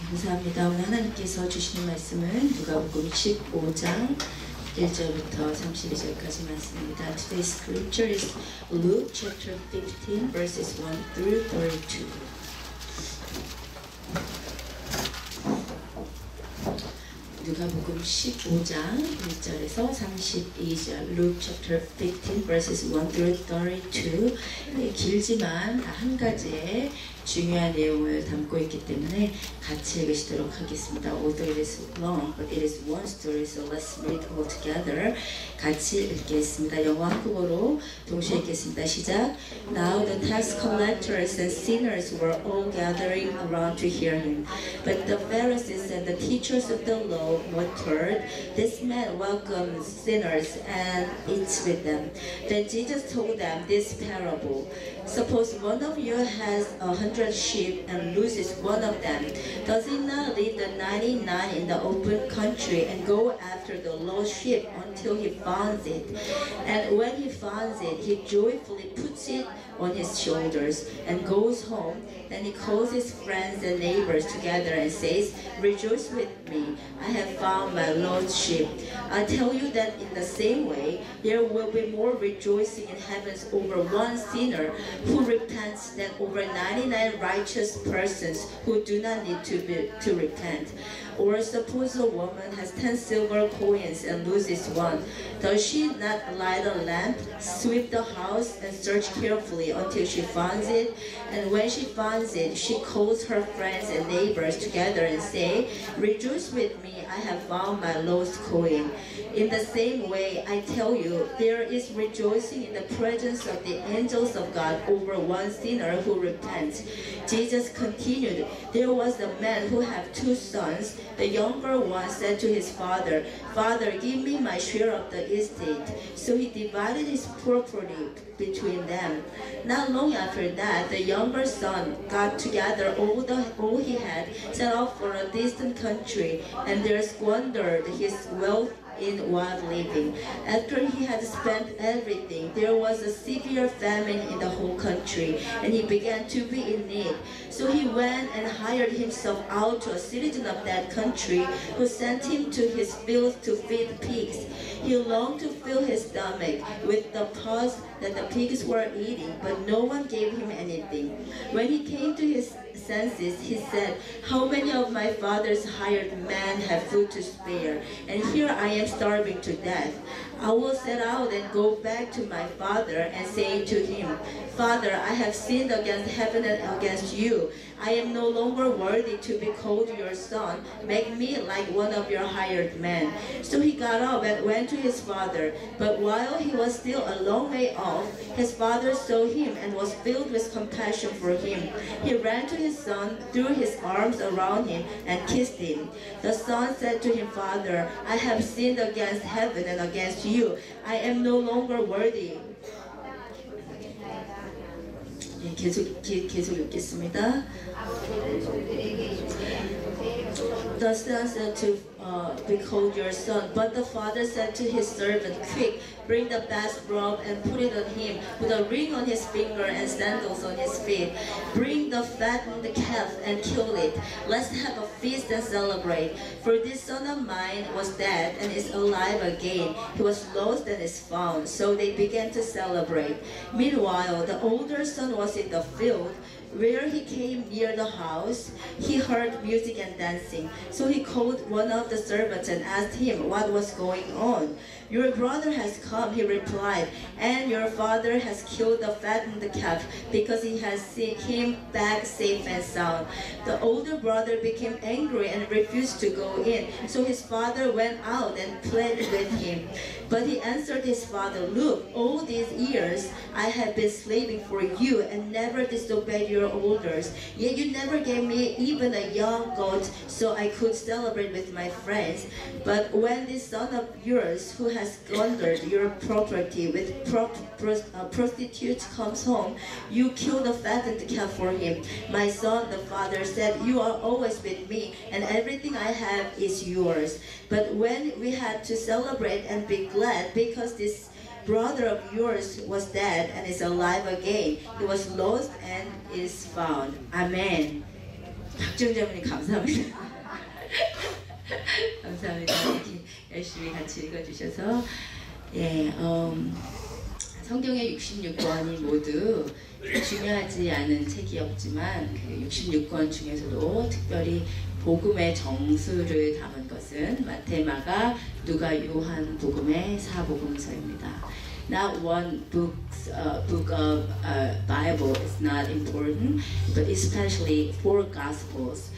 감사합니다. 오늘 하나님께서 주시는 말씀은 누가복음 15장 1절부터 32절까지 말씀입니다. Today's scripture is Luke chapter 15 verses 1 through 32. 누가복음 15장 1절에서 32절 Luke chapter 15 verses 1 through 32 길지만 한 가지의 중요한 내용을 담고 있기 때문에 같이 읽으시도록 하겠습니다. Although it is long, but it is one story, so let's read all together. 같이 읽겠습니다. 영어 한국어로 동시에 읽겠습니다. 시작. Now the tax collectors and sinners were all gathering around to hear him. But the Pharisees and the teachers of the law muttered, "This man welcomes sinners and eats with them." Then Jesus told them this parable. Suppose one of you has 100 sheep and loses one of them. Does he not leave the 99 in the open country and go after the lost sheep until he finds it? And when he finds it, he joyfully puts it on his shoulders and goes home. Then he calls his friends and neighbors together and says, "Rejoice with me, I have found my lost sheep." I tell you that in the same way, there will be more rejoicing in heavens over one sinner who repents than over 99 righteous persons who do not need to repent. Or suppose a woman has 10 silver coins and loses one. Does she not light a lamp, sweep the house, and search carefully until she finds it? And when she finds it, she calls her friends and neighbors together and say, "Rejoice with me, I have found my lost coin." In the same way, I tell you, there is rejoicing in the presence of the angels of God over one sinner who repents. Jesus continued, there was a man who had 2 sons. The younger one said to his father, "Father, give me my share of the estate." So he divided his property between them. Not long after that, the younger son got together all he had, set off for a distant country, and there squandered his wealth in wild living. After he had spent everything, there was a severe famine in the whole country, and he began to be in need. So he went and hired himself out to a citizen of that country, who sent him to his fields to feed pigs. He longed to fill his stomach with the pods that the pigs were eating, but no one gave him anything. When he came to his senses, he said, "How many of my father's hired men have food to spare, and here I am starving to death. I will set out and go back to my father and say to him, 'Father, I have sinned against heaven and against you. I am no longer worthy to be called your son. Make me like one of your hired men.' So he got up and went to his father. But while he was still a long way off, his father saw him and was filled with compassion for him. He ran to his son, threw his arms around him, and kissed him. The son said to him, 'Father, I have sinned against heaven and against you. I am no longer worthy.'" 계속 읽겠습니다. The son said to behold your son. But the father said to his servant, "Quick, bring the best robe and put it on him, put a ring on his finger and sandals on his feet. Bring the fattened calf and kill it. Let's have a feast and celebrate. For this son of mine was dead and is alive again. He was lost and is found." So they began to celebrate. Meanwhile, the older son was in the field. Where he came near the house, he heard music and dancing. So he called one of the servants and asked him what was going on. "Your brother has come," he replied, "and your father has killed the fattened calf because he has seen him back safe and sound." The older brother became angry and refused to go in. So his father went out and pleaded with him. But he answered his father, "Look, all these years I have been slaving for you and never disobeyed your orders. Yet you never gave me even a young goat so I could celebrate with my friends. But when this son of yours who has squandered your property with prostitutes comes home, you kill the fattened calf for him." "My son," the father said, "you are always with me, and everything I have is yours. But when we had to celebrate and be glad because this brother of yours was dead and is alive again. He was lost and is found." 아멘. 박정자분이 감사합니다. 감사합니다. 이렇게 열심히 같이 읽어주셔서 예, 성경의 66권이 모두 중요하지 않은 책이 없지만 그 66권 중에서도 특별히 복음의 정수를 담은 것은 마태, 마가, 누가, 요한 복음의 사복음서입니다. Not one book of Bible is not important, but especially four Gospels.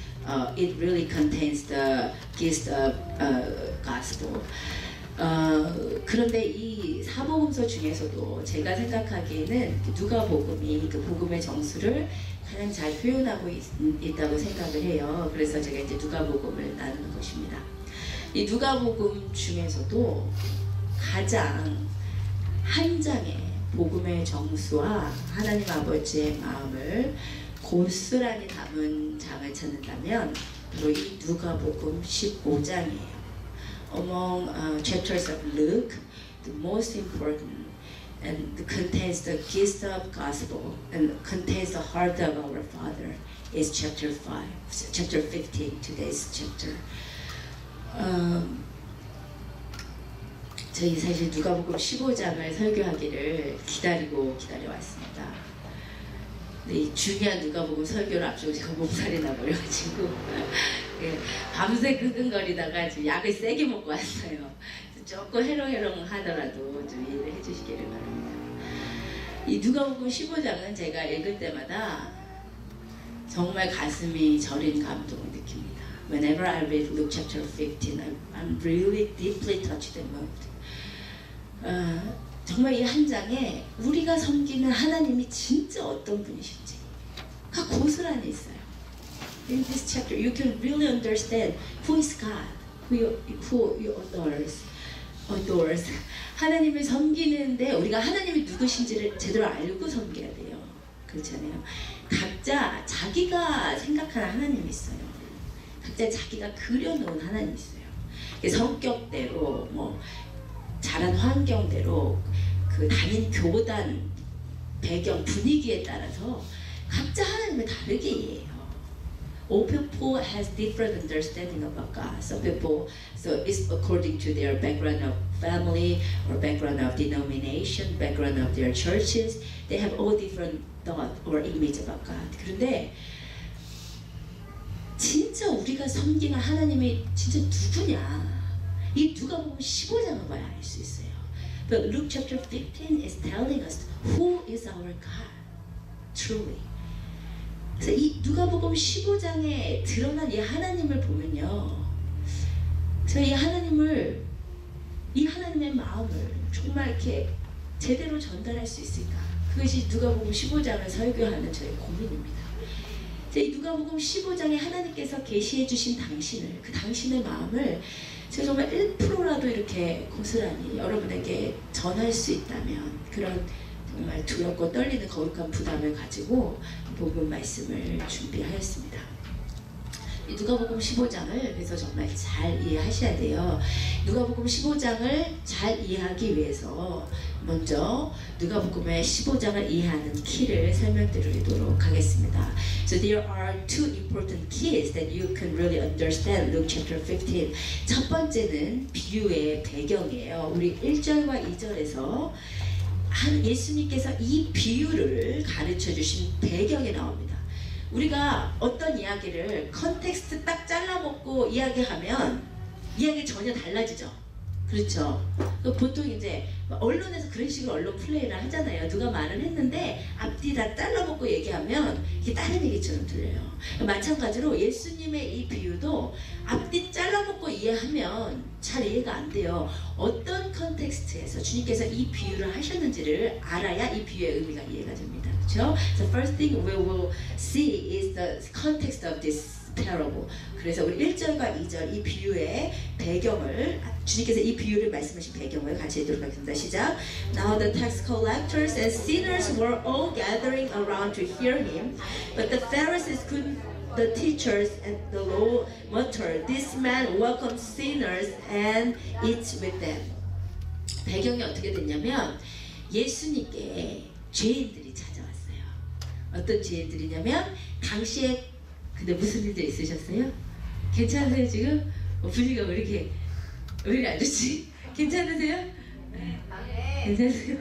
It really contains the gist of Gospel. 그런데 이 사복음서 중에서도 제가 생각하기에는 누가복음이 그 복음의 정수를 가장 잘 표현하고 있다고 생각을 해요. 그래서 제가 이제 누가복음을 나누는 것입니다. 이 누가복음 중에서도 가장 한 장의 복음의 정수와 하나님 아버지의 마음을 고스란히 담은 장을 찾는다면 바로 이 누가복음 15장이에요. Among chapters of Luke, the most important and contains the gist of gospel and contains the heart of our Father is chapter 15, today's chapter. 저희 사실 누가복음 15장을 설교하기를 기다려왔습니다. 근데 이 중요한 누가복음 설교를 앞두고 제가 몸살이 나버려가지고 밤새 끙끙거리다가 지금 약을 세게 먹고 왔어요. 조금 해롱해롱 하더라도 좀 이해를 해주시기를 바랍니다. 이 누가복음 15장은 제가 읽을 때마다 정말 가슴이 저린 감동을 느낍니다. Whenever I read Luke chapter 15, I'm really deeply touched and moved. 정말 이 한 장에 우리가 섬기는 하나님이 진짜 어떤 분이신지가 고스란히 있어요. In this chapter, you can really understand who is God, who you adores. 하나님을 섬기는데 우리가 하나님이 누구신지를 제대로 알고 섬겨야 돼요. 그렇잖아요. 각자 자기가 생각하는 하나님이 있어요. 각자 자기가 그려놓은 하나님이 있어요. 성격대로 뭐 자란 환경대로 그 다닌 교단 배경 분위기에 따라서 각자 하나님을 다르게 이해해요. All people has different understanding about God. Some people, so it's according to their background of family or background of denomination, background of their churches. They have all different thought or image about God. 그런데 진짜 우리가 섬기는 하나님이 진짜 누구냐? 이 누가복음 15장을 봐야 알 수 있어요. But Luke chapter 15 is telling us who is our God, truly. 그래서 이 누가복음 15장에 드러난 이 하나님을 보면요, 제가 이 하나님의 마음을 정말 이렇게 제대로 전달할 수 있을까? 그것이 누가복음 15장을 설교하는 저의 고민입니다. 이 누가복음 15장에 하나님께서 계시해 주신 당신의 마음을 제가 정말 1%라도 이렇게 고스란히 여러분에게 전할 수 있다면 그런 정말 두렵고 떨리는 거룩한 부담을 가지고 복음 말씀을 준비하였습니다. 이 누가복음 15장을 그래서 정말 잘 이해하셔야 돼요. 누가복음 15장을 잘 이해하기 위해서 먼저 누가복음의 15장을 이해하는 키를 설명드리도록 하겠습니다. So there are two important keys that you can really understand Luke chapter 15. 첫 번째는 비유의 배경이에요. 우리 1절과 2절에서 예수님께서 이 비유를 가르쳐 주신 배경이 나옵니다. 우리가 어떤 이야기를 컨텍스트 딱 잘라먹고 이야기하면 이야기 전혀 달라지죠. 그렇죠. 보통 이제 언론에서 그런 식으로 언론 플레이를 하잖아요. 누가 말을 했는데 앞뒤 다 잘라먹고 얘기하면 이게 다른 얘기처럼 들려요. 마찬가지로 예수님의 이 비유도 앞뒤 잘라먹고 이해하면 잘 이해가 안 돼요. 어떤 컨텍스트에서 주님께서 이 비유를 하셨는지를 알아야 이 비유의 의미가 이해가 됩니다. 그렇죠? So first thing we will see is the context of this parable. 그래서 우리 1절과 2절 이 비유의 배경을 주님께서 이 비유를 말씀하신 배경을 같이 읽도록 하겠습니다. 시작. Now the tax collectors and sinners were all gathering around to hear him, but the Pharisees couldn't. The teachers and the law muttered, "This man welcomes sinners and eats with them." 배경이 어떻게 됐냐면 예수님께 죄인들이 찾아왔어요. 어떤 죄인들이냐면 당시에 근데 무슨 일들 있으셨어요? 괜찮으세요 지금? 분위기가 왜 이렇게 안 좋지? 괜찮으세요? 괜찮으세요?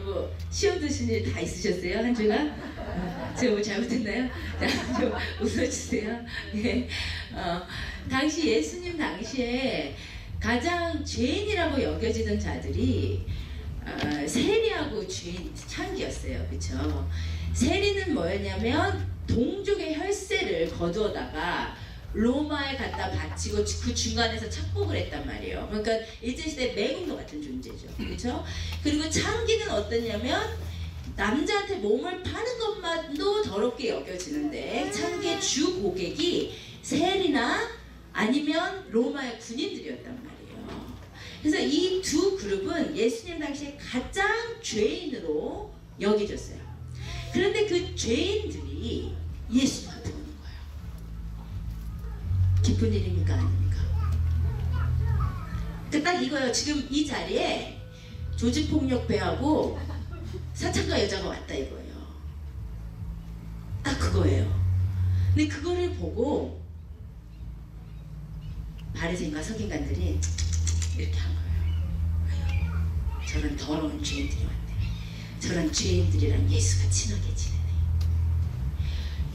뭐 시험 드신 일 다 있으셨어요? 한 주간? 제가 뭐 잘못했나요? 자, 좀 웃어주세요. 네. 당시 예수님 당시에 가장 죄인이라고 여겨지던 자들이 세리하고 주인 창기였어요. 그쵸? 세리는 뭐였냐면 동족의 혈세를 거두어다가 로마에 갖다 바치고 그 중간에서 착복을 했단 말이에요. 그러니까 일제시대 매국노 같은 존재죠. 그렇죠? 그리고 창기는 어떠냐면 남자한테 몸을 파는 것만도 더럽게 여겨지는데 창기의 주 고객이 세리나 아니면 로마의 군인들이었단 말이에요. 그래서 이 두 그룹은 예수님 당시에 가장 죄인으로 여겨졌어요. 그런데 그 죄인들이 예수님한테 오는 거예요. 기쁜 일입니까? 아닙니까? 딱 이거예요. 지금 이 자리에 조직폭력배하고 사창가 여자가 왔다 이거예요. 딱 그거예요. 근데 그거를 보고 바리새인과 서기관들이 이렇게 한 거예요. 저런 더러운 죄인들이 왔네. 저런 죄인들이랑 예수가 친하게 지내네.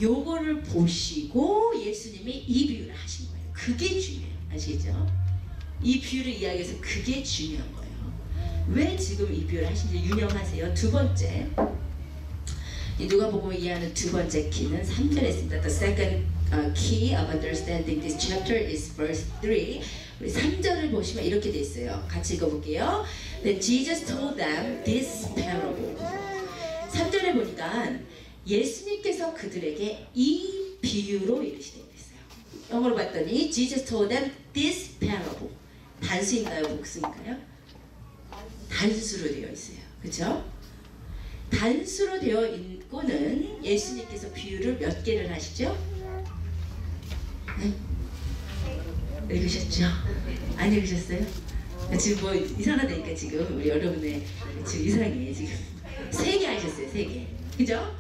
요거를 보시고 예수님이 이 비유를 하신 거예요. 그게 중요해요. 아시겠죠? 이 비유를 이야기해서 그게 중요한 거예요. 왜 지금 이 비유를 하신지 유명하세요. 두 번째, 누가복음을 이해하는 두 번째 키는 3절에 있습니다. The second key of understanding this chapter is verse 3. 우리 3절을 보시면 이렇게 돼 있어요. 같이 읽어볼게요. Then Jesus told them this parable. 3절에 보니까 예수님께서 그들에게 이 비유로 이르시되 있어요. 영어로 봤더니 Jesus told them this parable. 단수인가요? 복수인가요? 단수로 되어 있어요. 그렇죠? 단수로 되어 있고는 예수님께서 비유를 몇 개를 하시죠? 네? 읽으셨죠? 안 읽으셨어요? 지금 뭐 이상하다니까 지금 우리 여러분의 지금 이상해 지금 3개 하셨어요. 3개. 그죠?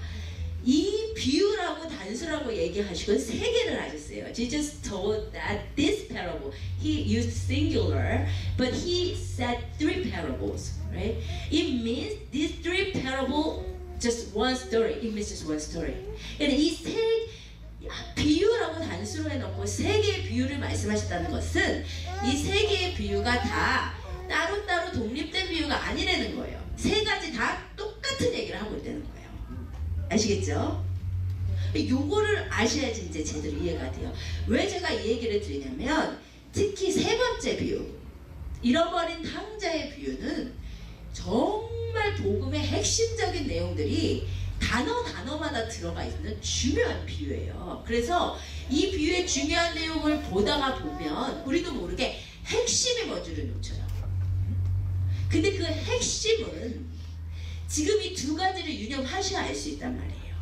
이 비유라고 단수라고 얘기하시고 3개를 하셨어요. Jesus told that this parable, he used singular, but he said 3 parables, right? It means these 3 parables, just one story. It means just one story. 이 비유라고 단수로 해놓고 3개의 비유를 말씀하셨다는 것은 이 3개의 비유가 다 따로따로 독립된 비유가 아니라는 거예요. 3가지 다 똑같은 얘기를 하고 있다는 거예요. 아시겠죠? 요거를 아셔야지 이제 제대로 이해가 돼요. 왜 제가 이 얘기를 드리냐면 특히 3번째 비유, 잃어버린 탕자의 비유는 정말 복음의 핵심적인 내용들이 단어마다 들어가 있는 중요한 비유예요. 그래서 이 비유의 중요한 내용을 보다가 보면 우리도 모르게 핵심이 뭔지를 놓쳐요. 근데 그 핵심은 지금 이 2가지를 유념하셔야 알 수 있단 말이에요.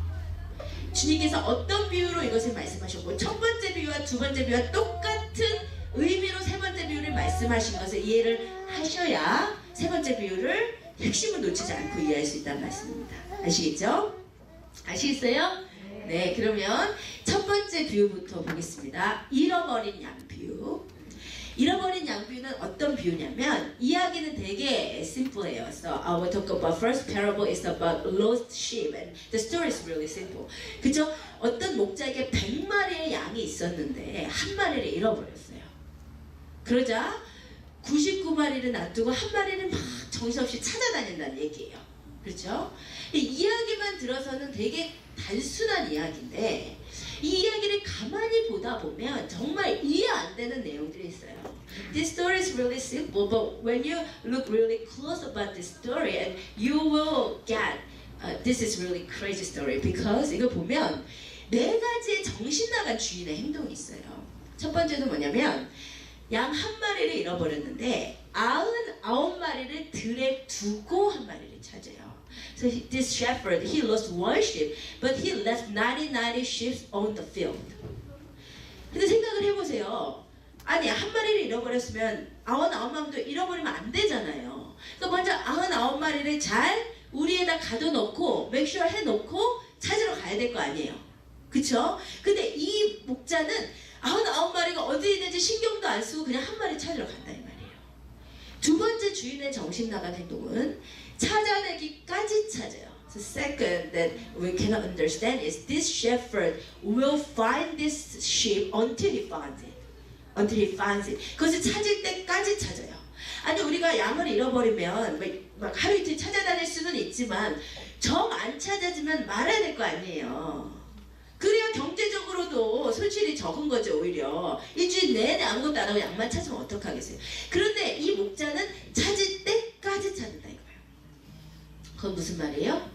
주님께서 어떤 비유로 이것을 말씀하셨고 첫 번째 비유와 두 번째 비유와 똑같은 의미로 세 번째 비유를 말씀하신 것을 이해를 하셔야 세 번째 비유를 핵심을 놓치지 않고 이해할 수 있다는 말씀입니다. 아시겠죠? 아시겠어요? 네, 그러면 첫 번째 비유부터 보겠습니다. 잃어버린 양 비유. 잃어버린 양 비유는 어떤 비유냐면 이야기는 되게 심플해요. So I will talk about first parable is about lost sheep and the story is really simple. 그죠? 어떤 목자에게 100마리의 양이 있었는데 한 마리를 잃어버렸어요. 그러자 99마리를 놔두고 한 마리는 막 정신없이 찾아다닌다는 얘기예요. 그렇죠? 이 이야기만 들어서는 되게 단순한 이야기인데 이 이야기를 가만히 보다 보면 정말 이해 안 되는 내용들이 있어요. This story is really simple, but when you look really close about this story, and you will get this is really crazy story because 이거 보면 4가지의 정신 나간 주인의 행동이 있어요. 첫 번째는 뭐냐면 양 한 마리를 잃어버렸는데 99마리를 들에 두고 한 마리를 찾아요. So this shepherd, he lost one sheep, but he left 99 sheep on the field. 근데 생각을 해보세요. 아니 한 마리를 잃어버렸으면 99마리도 잃어버리면 안 되잖아요. 그러니까 먼저 99마리를 잘 우리에다 가둬놓고 make sure 해놓고 찾으러 가야 될 거 아니에요. 그쵸? 근데 이 목자는 99마리가 어디 있는지 신경도 안 쓰고 그냥 한 마리 찾으러 간다 이 말이에요. 두 번째 주인의 정신 나간 행동은 찾아내기까지 찾아요. The second that we cannot understand is this shepherd will find this sheep until he finds it. Until he finds it. 그것을 찾을 때까지 찾아요. 아니 우리가 양을 잃어버리면 막 하루 이틀 찾아다닐 수는 있지만 정 안 찾아지면 말아야 될 거 아니에요. 그래야 경제적으로도 손실이 적은 거죠. 오히려 일주일 내내 아무것도 안 하고 양만 찾으면 어떡하겠어요. 그런데 이 목자는 찾을 때까지 찾는다 이거예요. 그건 무슨 말이에요?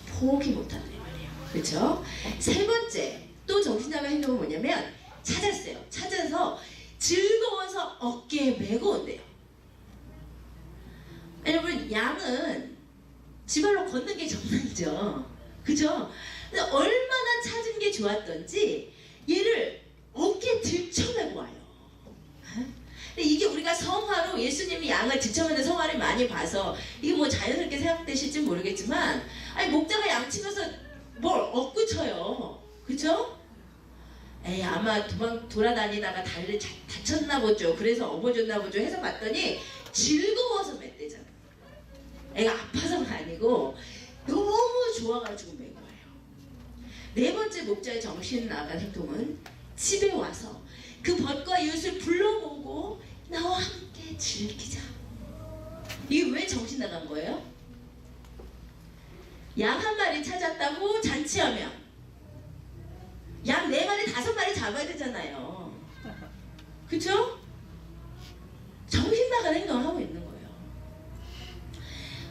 포기 못한다 이 말이에요. 그렇죠? 세 번째 또 정신나간 행동은 뭐냐면 찾았어요. 찾아서 즐거워서 어깨에 메고 온대요. 여러분 양은 지발로 걷는 게 정상이죠. 그죠? 근데 얼마나 찾은 게 좋았던지 얘를 어깨에 들쳐메고 와요. 근데 이게 우리가 성화로 예수님이 양을 들쳐매는 성화를 많이 봐서 이게 뭐 자연스럽게 생각되실지 모르겠지만 아니 목자가 양 치면서 뭘 얻고 쳐요. 그죠? 에이 아마 돌아다니다가 다리를 다쳤나 보죠. 그래서 업어줬나 보죠 해서 봤더니 즐거워서 맸대잖아. 애가 아파서가 아니고 너무 좋아가지고 맨 거예요. 네 번째 목자의 정신 나간 행동은 집에 와서 그 벗과 이웃을 불러모으고 나와 함께 즐기자. 이게 왜 정신 나간 거예요? 양 한 마리 찾았다고 잔치하면 양 4마리 5마리 잡아야 되잖아요. 그쵸? 정신 나간 행동을 하고 있는 거예요.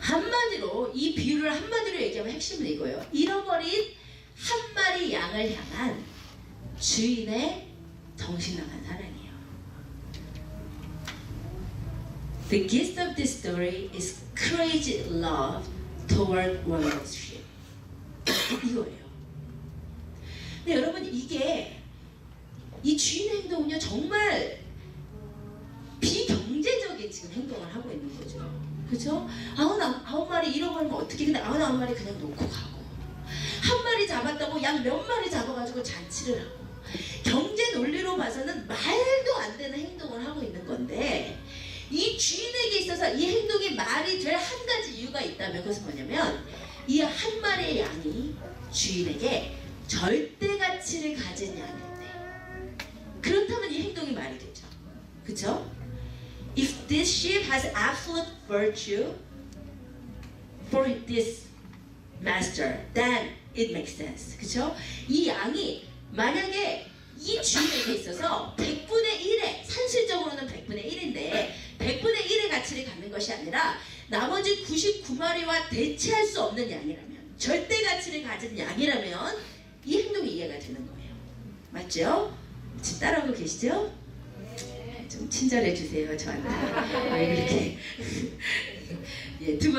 한마디로 이 비유를 한마디로 얘기하면 핵심은 이거예요. 잃어버린 한 마리 양을 향한 주인의 정신 나간 사랑이에요. The gist of this story is crazy love toward one's sheep. 이거예요. 근데 여러분 이게 이 주인의 행동은요 정말 비경제적인 지금 행동을 하고 있는 거죠. 그죠? 99마리 잃어버리면 어떻게 근데 99마리 그냥 놓고 가고 한 마리 잡았다고 양 몇 마리 잡아가지고 잔치를 하고 경제 논리로 봐서는 말도 안 되는 행동을 하고 있는 건데 이 주인에게 있어서 이 행동이 말이 될 한 가지 이유가 있다면 그것은 뭐냐면 이 한 마리의 양이 주인에게 절대 가치를 가진 양일 때 그렇다면 이 행동이 말이 되죠. 그쵸? If this sheep has absolute virtue for this master, then it makes sense. 그쵸? 이 양이 만약에 이 주인에게 있어서 100분의 1의 산술적으로는 100분의 1인데 100분의 1의 가치를 갖는 것이 아니라 나머지 99마리와 대체할 수 없는 양이라면 절대 가치를 가진 양이라면 이 행동이 이해가 되는 거예요. 맞죠? 지금 따라오고 계시죠? 좀 친절해 주세요 저한테. 왜 그렇게? 예, 두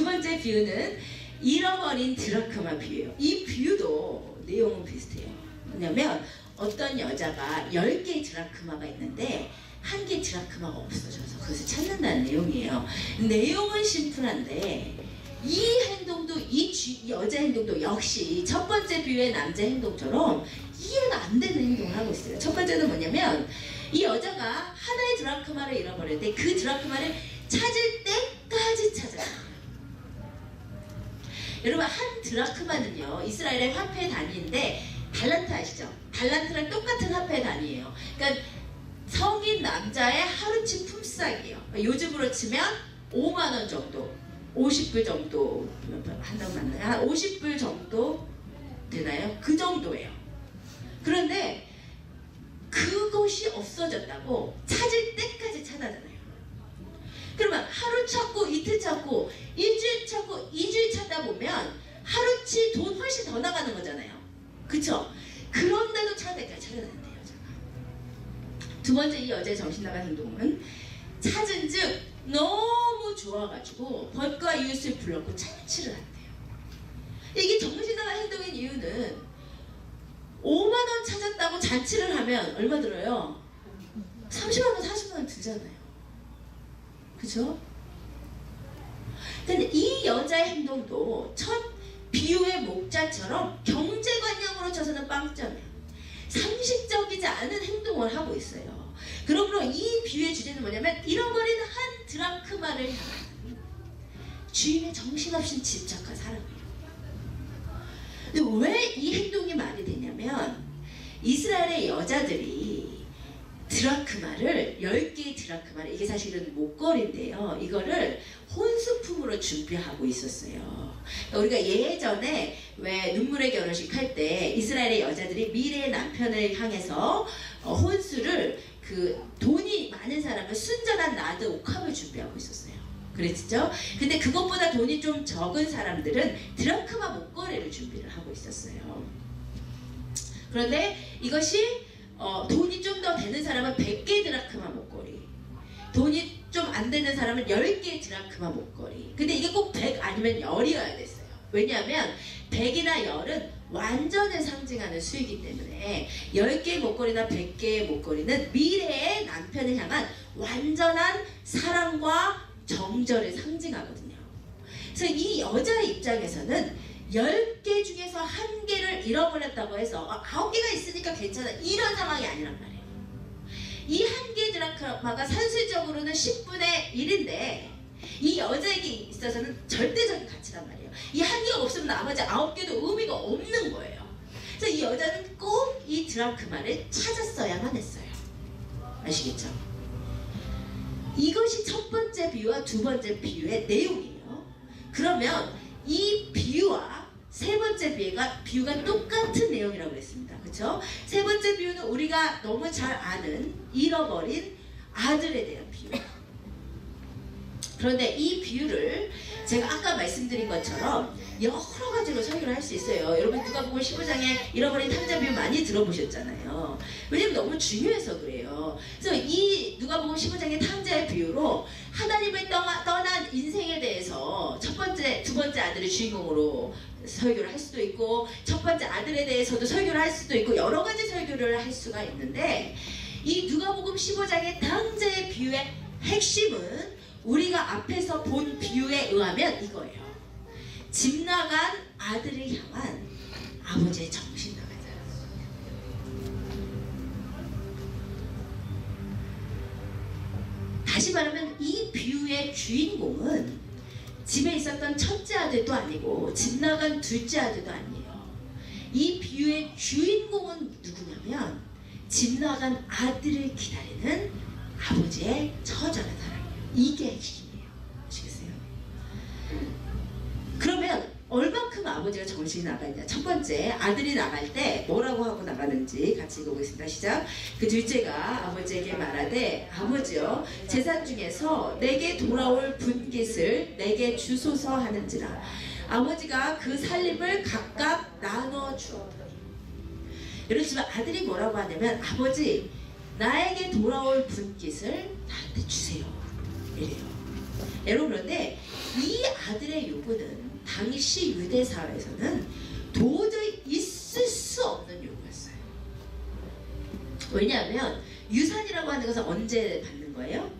번째 비유는 잃어버린 드라크마 비유예요. 이 비유도 내용은 비슷해요. 뭐냐면 어떤 여자가 10개의 드라크마가 있는데 한 개 드라크마가 없어져서 그것을 찾는다는 내용이에요. 내용은 심플한데 이 행동도 이 여자 행동도 역시 첫 번째 비유의 남자 행동처럼 이해가 안 되는 행동을 하고 있어요. 첫 번째는 뭐냐면 이 여자가 하나의 드라크마를 잃어버릴 때 그 드라크마를 찾을 때까지 찾아요. 여러분 한 드라크마는요 이스라엘의 화폐 단위인데 달란트 아시죠? 달란트랑 똑같은 화폐 단위예요. 그러니까 성인 남자의 하루치 품삯이에요. 요즘으로 치면 5만원 정도 50불 정도 한다고 맞나요? 한 50불 정도 되나요? 그 정도예요. 그런데 그것이 없어졌다고 찾을 때까지 찾아잖아요. 그러면 하루 찾고 이틀 찾고 일주일 찾고 2주일 찾다 보면 하루치 돈 훨씬 더 나가는 거잖아요. 그쵸? 그런데도 찾을 때까지 찾아낸대요. 두 번째 이 여자의 정신나간 행동은 찾은 즉 너무 좋아가지고 벗과 이웃을 불렀고 잔치를 한대요. 이게 정신나간 행동인 이유는 5만원 찾았다고 잔치를 하면 얼마 들어요? 30만원 40만원 들잖아요. 그죠? 근데 이 여자의 행동도 첫 비유의 목자처럼 경제관념으로 쳐서는 빵점이에요. 상식적이지 않은 행동을 하고 있어요. 그러므로 이 비유의 주제는 뭐냐면 잃어버린 한 드라크마를 향한 주인의 정신없이 집착한 사람이에요. 근데 왜 이 행동이 말이 되냐면 이스라엘의 여자들이 드라크마를 10개의 드라크마를 이게 사실은 목걸인데요. 이거를 혼수품으로 준비하고 있었어요. 그러니까 우리가 예전에 왜 눈물의 결혼식 할 때 이스라엘의 여자들이 미래의 남편을 향해서 혼수를 그 돈이 많은 사람은 순전한 나드 옥합을 준비하고 있었어요. 그랬죠? 근데 그것보다 돈이 좀 적은 사람들은 드라크마 목걸이를 준비를 하고 있었어요. 그런데 이것이 돈이 좀 더 되는 사람은 100개 드라크마 목걸이, 돈이 좀 안 되는 사람은 10개 드라크마 목걸이. 근데 이게 꼭 100 아니면 10이어야 됐어요. 왜냐하면 100이나 10은 완전을 상징하는 수이기 때문에 10개의 목걸이나 100개의 목걸이는 미래의 남편을 향한 완전한 사랑과 정절을 상징하거든요. 그래서 이 여자의 입장에서는 10개 중에서 1개를 잃어버렸다고 해서 9개가 있으니까 괜찮아 이런 상황이 아니란 말이에요. 이 1개 드라크마가 산술적으로는 10분의 1인데 이 여자에게 있어서는 절대적인 가치란 말이에요. 이 1개가 없으면 나머지 9개도 의미가 없는 거예요. 그래서 이 여자는 꼭 이 드라크마를 찾았어야만 했어요. 아시겠죠? 이것이 첫 번째 비유와 두 번째 비유의 내용이에요. 그러면 이 비유와 세 번째 비유가 똑같은 내용이라고 했습니다. 그렇죠? 세 번째 비유는 우리가 너무 잘 아는 잃어버린 아들에 대한 비유. 그런데 이 비유를 제가 아까 말씀드린 것처럼 여러 가지로 설교를 할 수 있어요. 여러분 누가복음 15장에 잃어버린 탕자 비유 많이 들어보셨잖아요. 왜냐면 너무 중요해서 그래요. 그래서 이 누가복음 15장의 탕자의 비유로 하나님을 떠난 인생에 대해서 첫 번째, 두 번째 아들을 주인공으로 설교를 할 수도 있고 첫 번째 아들에 대해서도 설교를 할 수도 있고 여러 가지 설교를 할 수가 있는데 이 누가복음 15장의 탕자의 비유의 핵심은 우리가 앞에서 본 비유에 의하면 이거예요. 집 나간 아들을 향한 아버지의 정신 나간 사람. 다시 말하면 이 비유의 주인공은 집에 있었던 첫째 아들도 아니고 집 나간 둘째 아들도 아니에요. 이 비유의 주인공은 누구냐면 집 나간 아들을 기다리는 아버지의 처절한 사랑이에요. 이게 핵심이에요. 아시겠어요? 그러면 얼만큼 아버지가 정신이 나가냐. 첫 번째 아들이 나갈 때 뭐라고 하고 나가는지 같이 읽어보겠습니다. 시작. 그 둘째가 아버지에게 말하되 아버지여 재산 중에서 내게 돌아올 분깃을 내게 주소서 하는지라. 아버지가 그 살림을 각각 나눠주었더니. 여러분 지금 아들이 뭐라고 하냐면 아버지 나에게 돌아올 분깃을 나한테 주세요 이래요. 여러분 그런데 이 아들의 요구는 당시 유대 사회에서는 도저히 있을 수 없는 요구였어요. 왜냐하면 유산이라고 하는 것은 언제 받는 거예요?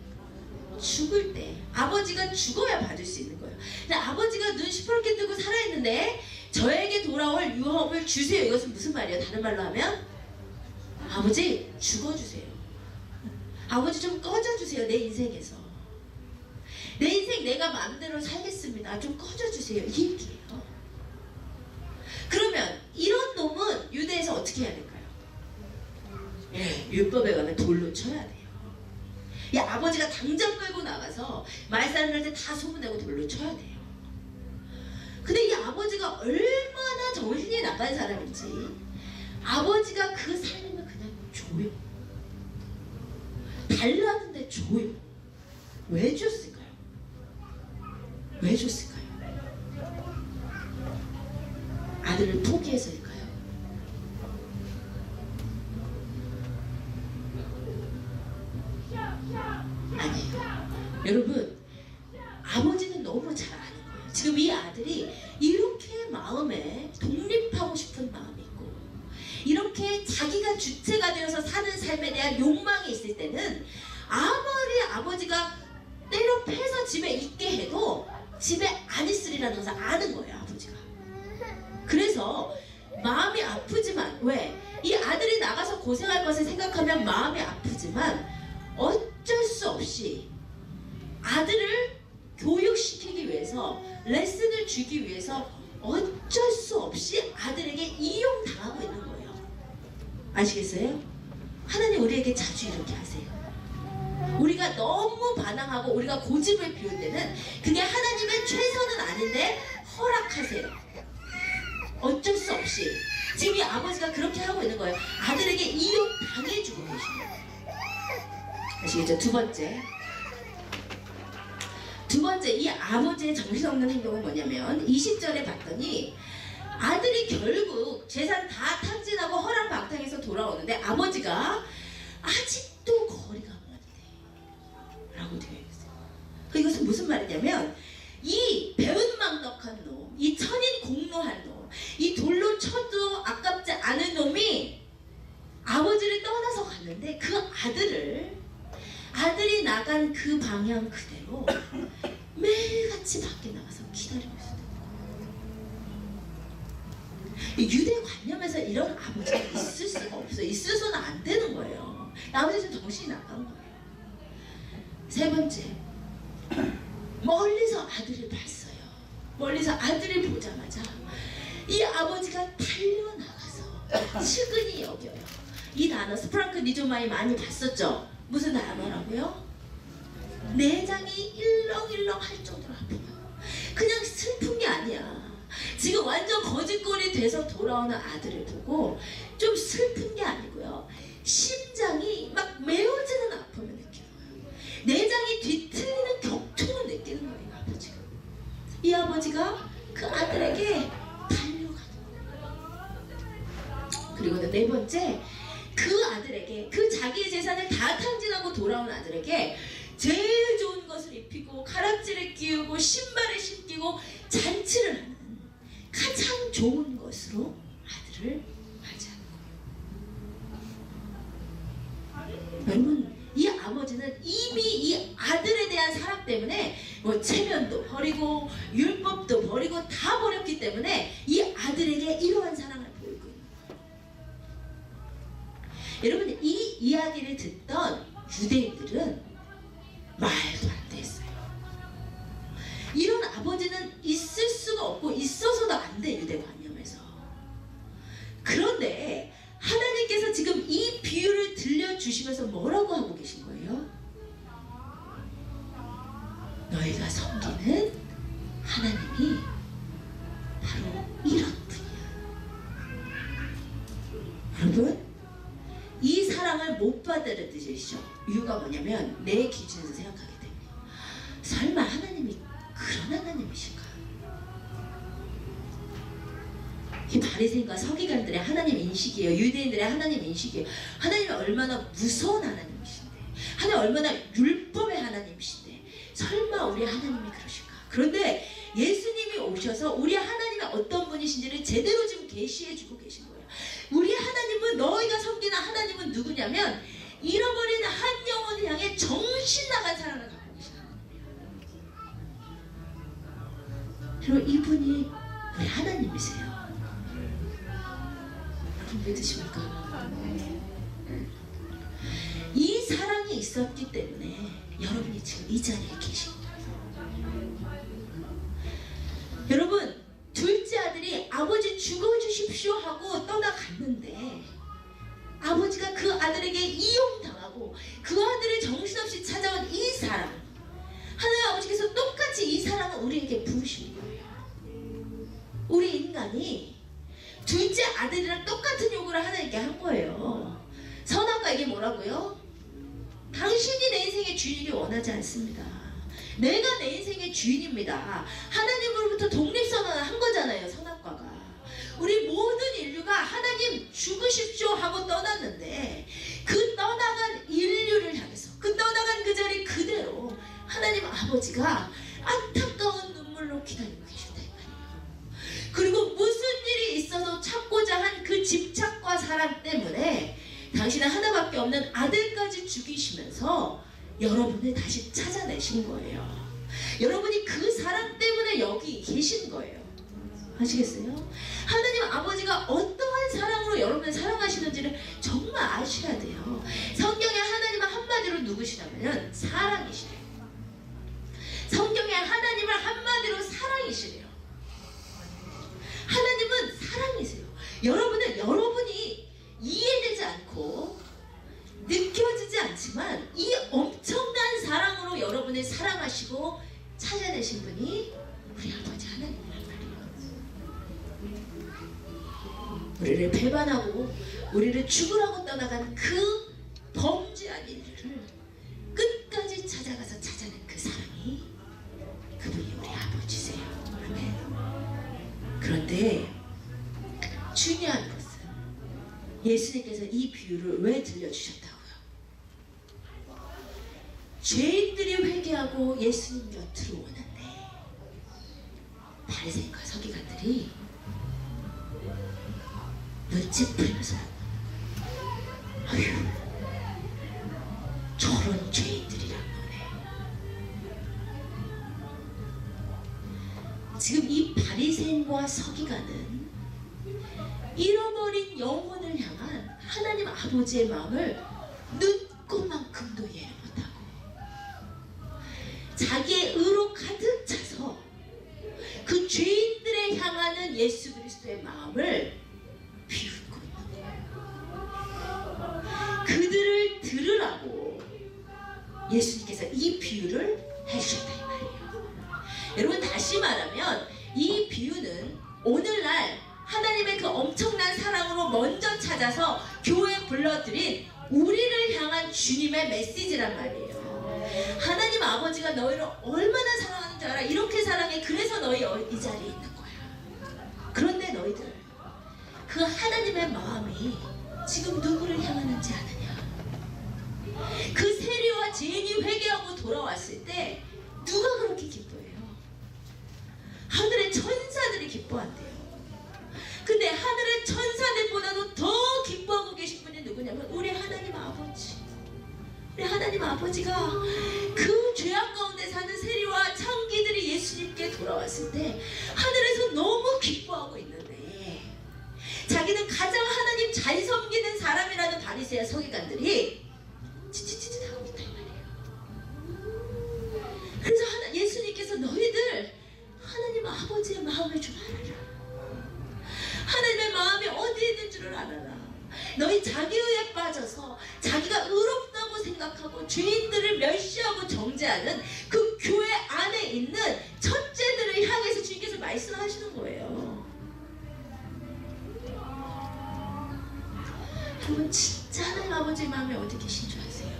죽을 때. 아버지가 죽어야 받을 수 있는 거예요. 근데 아버지가 눈 시퍼렇게 뜨고 살아있는데 저에게 돌아올 유업을 주세요. 이것은 무슨 말이에요? 다른 말로 하면 아버지 죽어주세요. 아버지 좀 꺼져주세요. 내 인생에서. 내 인생 내가 마음대로 살겠습니다. 좀 꺼져주세요. 이 얘기예요. 그러면 이런 놈은 유대에서 어떻게 해야 될까요? 예, 율법에 가면 돌로 쳐야 돼요. 이 아버지가 당장 끌고 나가서 말살을 할 때 다 소문내고 돌로 쳐야 돼요. 근데 이 아버지가 얼마나 정신이 나간 사람인지 아버지가 그 살림을 그냥 줘요. 달라는데 줘요. 왜 줬을까요? 왜 줬을까요? 아들을 포기해서일까요? 아니에요. 여러분 아버지는 너무 잘 아는 거예요. 지금 이 아들이 이렇게 마음에 독립하고 싶은 마음이 있고 이렇게 자기가 주체가 되어서 사는 삶에 대한 욕망이 있을 때는 아무리 아버지가 때려 패서 집에 있게 해도 집에 안 있으리라는 것을 아는 거예요. 아버지가. 그래서 마음이 아프지만, 왜? 이 아들이 나가서 고생할 것을 생각하면 마음이 아프지만 어쩔 수 없이 아들을 교육시키기 위해서, 레슨을 주기 위해서 어쩔 수 없이 아들에게 이용당하고 있는 거예요. 아시겠어요? 하나님 우리에게 자주 이렇게 하세요. 우리가 너무 반항하고 우리가 고집을 피울 때는 그게 하나님의 최선은 아닌데 허락하세요. 어쩔 수 없이. 지금 이 아버지가 그렇게 하고 있는 거예요. 아들에게 이용당해주고 계시는 거예요. 아시겠죠? 두 번째, 이 아버지의 정신없는 행동은 뭐냐면 20절에 봤더니 아들이 결국 재산 다 탕진하고 허랑방탕해서 돌아오는데 아버지가 아직도 거리가 멀대 라고 되어 있어요. 이것은 무슨 말이냐면 이 배은망덕한 놈, 이 천인공노한 놈, 이 돌로 쳐도 아깝지 않은 놈이 아버지를 떠나서 갔는데 그 아들이 나간 그 방향 그대로 매일같이 밖에 나가서 기다리고 있었던 거예요. 유대관념에서 이런 아버지가 있을 수가 없어요. 있어서는 안 되는 거예요. 아버지 좀 정신이 나간 거예요. 세 번째, 멀리서 아들을 봤어요. 멀리서 아들을 보자마자 이 아버지가 달려나가서 측은히 여겨요. 이 단어 스프랑크 니조마이 많이 봤었죠? 무슨 단어라고요? 내장이 일렁일렁 할 정도로 아픈 거예요. 그냥 슬픈 게 아니야. 지금 완전 거짓골이 돼서 돌아오는 아들을 보고 좀 슬픈 게 아니고요. 심장이 막 메어지는 아픔을 느끼는 거예요. 내장이 뒤틀리는 격통을 느끼는 거예요. 아버지가. 이 아버지가 그 아들에게 달려가는 거예요. 그리고 네 번째, 그 아들에게, 그 자기의 재산을 다 탕진하고 돌아온 아들에게 제일 좋은 것을 입히고 가락지를 끼우고 신발을 신기고 잔치를 하는 가장 좋은 것으로 아들을 맞이하는 거예요. 여러분, 이 아버지는 이미 이 아들에 대한 사랑 때문에 뭐 체면도 버리고 율법도 버리고 다 버렸기 때문에 이 아들에게 이러한 사랑을 보이고 있는 거예요. 여러분, 이 이야기를 듣던 유대인들은 말도 안 됐어요. 이런 아버지는 있을 수가 없고 있어서도 안 돼, 유대관념에서. 그런데 하나님께서 지금 이 비유를 들려주시면서 뭐라고 하고 계신 거예요? 너희가 섬기는 하나님이 바로 이런 분이야. 여러분, 이 사랑을 못 받아들이시죠? 이유가 뭐냐면 내 기준에서 생각하기 때문에. 설마 하나님이 그런 하나님이실까? 이 바리새인과 서기관들의 하나님 인식이에요. 유대인들의 하나님 인식이에요. 하나님이 얼마나 무서운 하나님이신데, 하나님 얼마나 율법의 하나님이신데 설마 우리 하나님이 그러실까? 그런데 예수님이 오셔서 우리 하나님이 어떤 분이신지를 제대로 지금 계시해주고 계신 거예요. 우리 하나님은, 너희가 섬기는 하나님은 누구냐면 잃어버린 한 영혼을 향해 정신 나간 사랑을 갖고 계신 하나님이에요. 그리고 이분이 우리 하나님이세요. 여러분 믿으십니까? 이 사랑이 있었기 때문에 여러분이 지금 이 자리에 계신 거예요. 여러분, 둘째 아들이 아버지 죽어주십시오 하고 떠나갔는데 아버지가 그 아들에게 이용당하고 그 아들을 정신없이 찾아온 이 사랑, 하나님 아버지께서 똑같이 이 사랑을 우리에게 부으시는 거예요. 우리 인간이 둘째 아들이랑 똑같은 요구를 하나님께 한 거예요. 선악과 이게 뭐라고요? 당신이 내 인생의 주인이길 원하지 않습니다. 내가 내 인생의 주인입니다. 하나님으로부터 독립선언을 한 거잖아요. 선악과가. 우리 모든 인류가 하나님 죽으십시오 하고 떠났는데 그 떠나간 인류를 향해서, 그 떠나간 그 자리 그대로 하나님 아버지가 안타까운 눈물로 기다리고 계셨다 이 말이에요. 그리고 무슨 일이 있어서 찾고자 한 그 집착과 사랑 때문에 당신은 하나밖에 없는 아들까지 죽이시면서 여러분을 다시 찾아내신 거예요. 여러분이 그 사랑 때문에 여기 계신 거예요. 아시겠어요? 하나님 아버지가 어떠한 사랑으로 여러분을 사랑하시는지를 정말 아셔야 돼요. 성경에 하나님은 한마디로 누구시냐면 사랑이시래요. 성경에 하나님을 한마디로 사랑이시래요. 하나님은 사랑이세요. 여러분이 이해되지 않고 느껴지지 않지만 이 엄청난 사랑으로 여러분을 사랑하시고 찾아내신 분이 우리 아버지 하나님이란 말이에요. 우리를 배반하고 우리를 죽으라고 떠나간 그 범죄한 이들을 끝까지 찾아가서 찾아낸 그 사랑이 그분이 우리 아버지세요. 아멘. 그런데 중요한 것은 예수님께서 이 비유를 왜 들려주셨다고요? 죄인들이 회개하고 예수님 곁으로 오는데 바리새인과 서기관들이 눈치 뿌리면서 아휴 저런 죄인들이란 거네. 지금 이 바리새인과 서기관은 잃어버린 영혼을 향한 하나님 아버지의 마음을 눈꽃만큼도 이해를 못하고 자기의 의로 가득 차서 그 죄인들에 향하는 예수 그리스도의 마음을 비웃고 있는 거예요. 그들을 들으라고 예수님께서 이 비유를 해주셨다 이 말이에요. 여러분 다시 말하면 이 비유는 오늘날 하나님의 그 엄청난 사랑으로 먼저 찾아서 교회에 불러들인 우리를 향한 주님의 메시지란 말이에요. 하나님 아버지가 너희를 얼마나 사랑하는 줄 알아? 이렇게 사랑해. 그래서 너희 이 자리에 있는 거야. 그런데 너희들 그 하나님의 마음이 지금 누구를 향하는지 아느냐? 그 세리와 죄인이 회개하고 돌아왔을 때 누가 그렇게 기뻐해요? 하늘의 천사들이 기뻐한대요. 근데 하늘의 천사들보다도 더 기뻐하고 계신 분이 누구냐면 우리 하나님 아버지. 우리 하나님 아버지가 그 죄악 가운데 사는 세리와 창기들이 예수님께 돌아왔을 때 하늘에서 너무 기뻐하고 있는데 자기는 가장 하나님 잘 섬기는 사람이라는 바리새와 서기관들이 찌찌찌찌하고 있다 이 말이에요. 그래서 예수님께서 너희들 하나님 아버지의 마음을 좀 알아라. 하나님의 마음이 어디에 있는 줄을 알아라. 너희 자기 의에 빠져서 자기가 의롭다고 생각하고 죄인들을 멸시하고 정죄하는 그 교회 안에 있는 첫째들을 향해서 주님께서 말씀하시는 거예요. 여러분 진짜 하나님 아버지의 마음이 어디 계신 줄 아세요?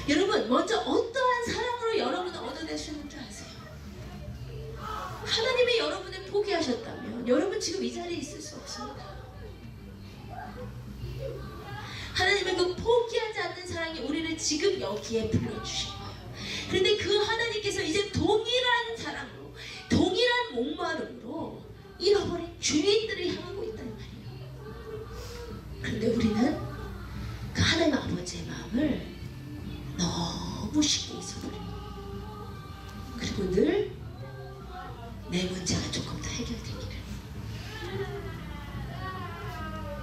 여러분 먼저 어떠한 사랑으로 여러분을 얻어내셨는 줄 아세요? 하나님이 여러분을 포기하셨다면 여러분 지금 이 자리에 있을 수 없습니다. 하나님의 그 포기하지 않는 사랑이 우리를 지금 여기에 불러주신 거예요. 그런데 그 하나님께서 이제 동일한 사랑으로 동일한 목마름으로 잃어버린 죄인들을 향하고 있다는 말이에요. 그런데 우리는 그 하나님 아버지의 마음을 너무 쉽게 잊어버려요. 그리고 늘 내 문제가 조금 더 해결되기를,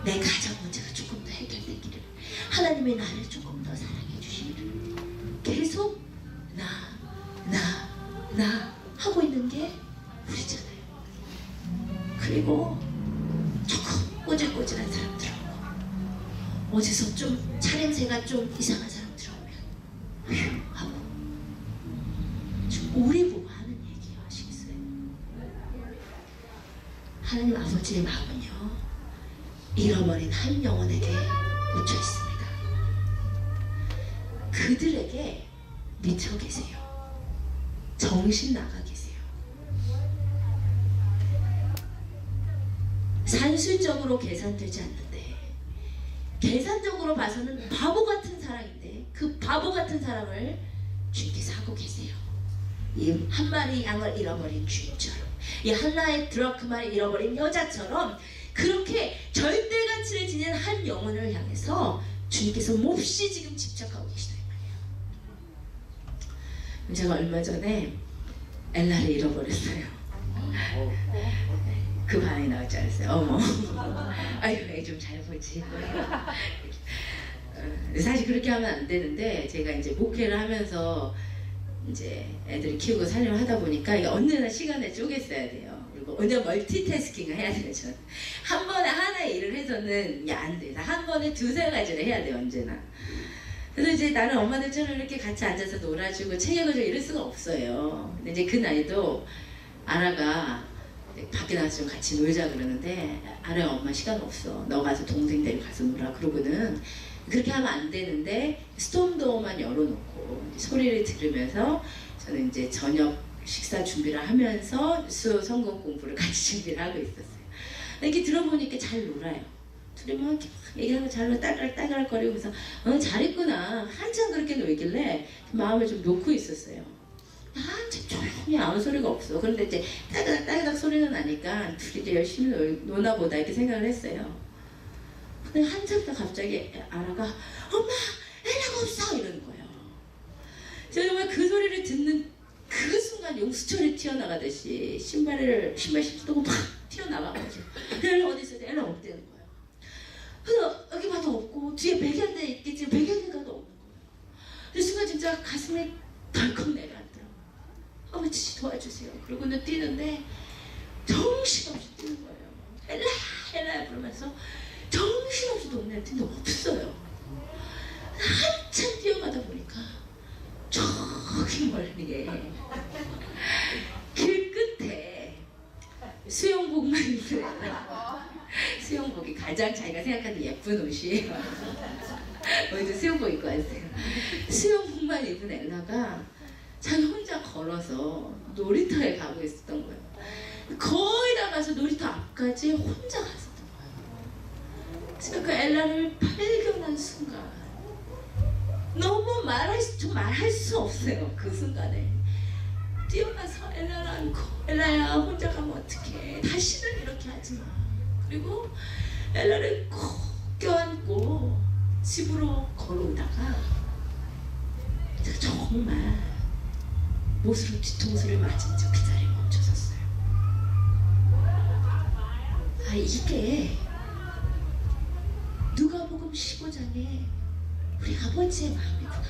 내 가정 문제가 조금 더 해결되기를, 하나님의 나를 조금 더 사랑해 주시기를 계속 나 하고 있는 게 우리잖아요. 그리고 조금 꼬질꼬질한 사람 들어오고 어디서 좀 차림새가 좀 이상한 사람 들어오면 휴 하고 우리 보고 하는 얘기예요. 아시겠어요? 하나님 아버지의 마음은요 잃어버린 한 영혼에게 묻혀 있습니다. 그들에게 미쳐 계세요. 정신 나가 계세요. 산술적으로 계산되지 않는데 계산적으로 봐서는 바보 같은 사랑인데 그 바보 같은 사랑을 주님께서 하고 계세요. 이 한 마리 양을 잃어버린 주인처럼, 이 하나의 드라크마를 잃어버린 여자처럼 그렇게 절대 가치를 지닌 한 영혼을 향해서 주님께서 몹시 지금 집착하고 계시다 이 말이에요. 제가 얼마 전에 엘라를 잃어버렸어요. 그 반응이 나올 줄 알았어요. 어머. 아유, 애 좀 잘 보지. 사실 그렇게 하면 안 되는데, 제가 이제 목회를 하면서 이제 애들을 키우고 살림을 하다 보니까 이게 언제나 시간을 쪼갰어야 돼요. 그리고 언제나 멀티태스킹을 해야 돼요. 저는 한 번에 하나의 일을 해서는 이게 안 돼. 한 번에 두세 가지를 해야 돼요, 언제나. 그래서 이제 나는 엄마들처럼 이렇게 같이 앉아서 놀아주고 책 읽어주고 이럴 수가 없어요. 근데 이제 그 나이도 아라가 밖에 나가서 좀 같이 놀자 그러는데, 아라야 엄마 시간 없어. 너 가서 동생 데리고 가서 놀아. 그러고는 그렇게 하면 안 되는데 스톰도어만 열어놓고 소리를 들으면서 저는 이제 저녁 식사 준비를 하면서 수요 성경 공부를 같이 준비를 하고 있었어요. 이렇게 들어보니까 잘 놀아요. 둘이 막 이렇게 막 얘기하면 잘 놀아, 딸딸딸거리면서 잘 있구나. 한참 그렇게 놀길래 마음을 좀 놓고 있었어요. 한참 조용히 아무 소리가 없어. 그런데 이제 따그닥 따그닥 소리가 나니까 둘이 열심히 노나 보다 이렇게 생각을 했어요. 근데 한참 더 갑자기 아라가 엄마 애라가 없어 이러는 거예요. 제가 정말 그 소리를 듣는 그 순간 용수철이 튀어나가듯이 신발 신고 막 튀어나가가지고 애라 어디 있어? 애라 없대는 거예요. 그래서 여기 봐도 없고 뒤에 베개한대 있겠지 베개한대 가도 없는 거예요. 그 순간 진짜 가슴이 덜컥 내려앉더라고요. 아버지 도와주세요. 그러고는 뛰는데 정신없이 뛰는 거예요. 엘라 엘라 부르면서 정신없이 동네를 뛰는데 없어요. 한참 뛰어가다 보니까 저기 멀리에 길 끝에 수영복만 입은 수영복이 가장 자기가 생각하는 예쁜 옷이에요. 오늘도 수영복 입고 왔어요. 수영복만 입은 엘라가 자기 혼자 걸어서 놀이터에 가고 있었던 거예요. 거의 다 가서 놀이터 앞까지 혼자 갔었던 거예요. 제가 그 엘라를 발견한 순간 너무 말할 수 없어요. 그 순간에 뛰어가서 엘라를 안고 엘라야 혼자 가면 어떡해 다시는 이렇게 하지마. 그리고 엘라를 꼭 껴안고 집으로 걸어오다가 제가 정말 못으로 뒤통수를 맞은 채 그 자리에 멈춰섰어요. 아, 이게 누가복음 15장에 우리 아버지의 마음이구나.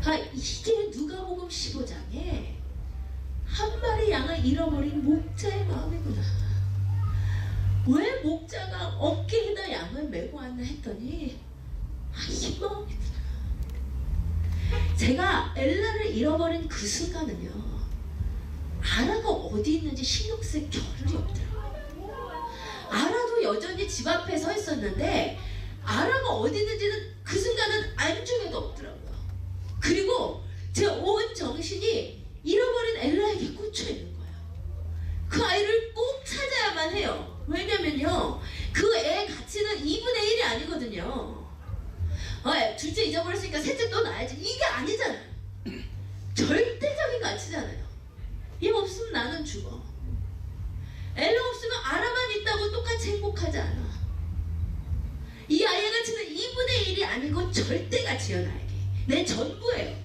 아, 이게 누가복음 15장에 한 마리 양을 잃어버린 목자의 마음이구나. 왜 목자가 어깨에다 양을 메고 왔나 했더니 아, 이 마음이구나. 제가 엘라를 잃어버린 그 순간은요, 아라가 어디 있는지 신경 쓸 겨를이 없더라고요. 아라도 여전히 집 앞에 서 있었는데 아라가 어디 있는지는 그 순간은 안중에도 없더라고요. 그리고 제 온 정신이 잃어버린 엘라에게 꽂혀 있는 거예요. 그 아이를 꼭 찾아야만 해요. 왜냐면요, 그 애의 가치는 2분의 1이 아니거든요. 둘째 잊어버렸으니까 셋째 또 낳아야지. 이게 아니잖아요. 절대적인 가치잖아요. 얘 없으면 나는 죽어. 엘라 없으면 아라만 있다고 똑같이 행복하지 않아. 이 아이의 가치는 2분의 1이 아니고 절대 가치예요. 나에게 내 전부예요.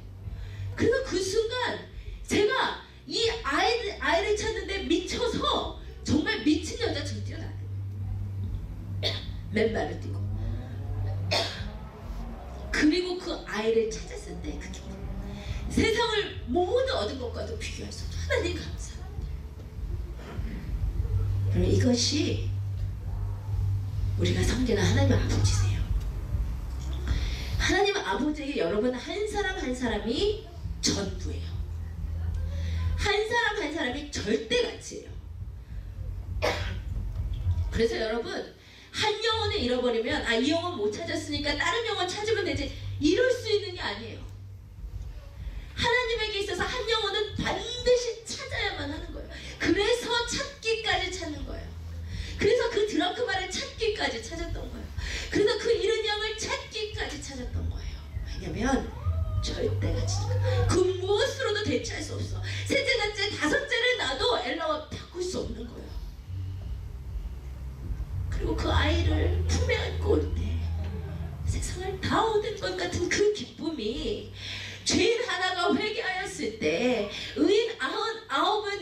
그래서 그 순간 제가 이 아이를 찾는데 미쳐서 정말 미친 여자처럼 뛰어나요. 맨발을 뛰고. 그리고 그 아이를 찾았을 때 그 기쁨, 세상을 모두 얻은 것과도 비교할 수 없어. 하나님 감사합니다. 그럼 이것이 우리가 섬기는 하나님 아버지세요. 하나님 아버지에게 여러분 한 사람 한 사람이 전부예요. 한 사람 한 사람이 절대 가치예요. 그래서 여러분, 한 영혼을 잃어버리면 이 영혼 못 찾았으니까 다른 영혼 찾으면 되지, 이럴 수 있는 게 아니에요. 하나님에게 있어서 한 영혼은 반드시 찾아야만 하는 거예요. 그래서 찾기까지 찾는 거예요. 그래서 그 드라크마를 찾기까지 찾았던 거예요. 그래서 그 잃은 양을 찾기까지 찾았던 거예요. 왜냐면 절대 가치니까. 그 무엇으로도 대체할 수 없어. 셋째, 넷째, 다섯째를 낳아도 엘라와 바꿀 수 없는 거예요. 그리고 그 아이를 품에 안고 올 때 세상을 다 얻은 것 같은 그 기쁨이, 죄인 하나가 회개하였을 때 의인 99을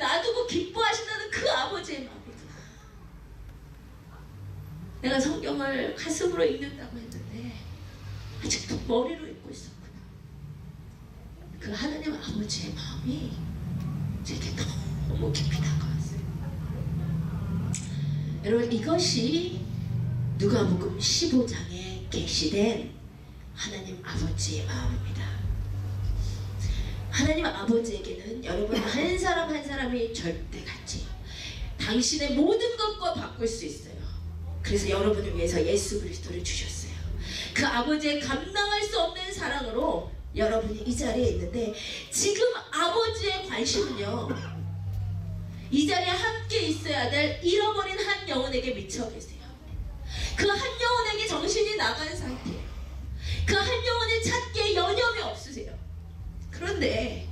성경을 가슴으로 읽는다고 했는데 아직도 머리로 읽고 있었구나. 그 하나님 아버지의 마음이 제게 너무 깊이 다가왔어요. 여러분, 이것이 누가복음 15장에 계시된 하나님 아버지의 마음입니다. 하나님 아버지에게는 여러분 한 사람 한 사람이 절대같이 당신의 모든 것과 바꿀 수 있어요. 그래서 여러분을 위해서 예수 그리스도를 주셨어요. 그 아버지의 감당할 수 없는 사랑으로 여러분이 이 자리에 있는데, 지금 아버지의 관심은요, 이 자리에 함께 있어야 될 잃어버린 한 영혼에게 미쳐 계세요. 그 한 영혼에게 정신이 나간 상태예요. 그 한 영혼을 찾기에 여념이 없으세요. 그런데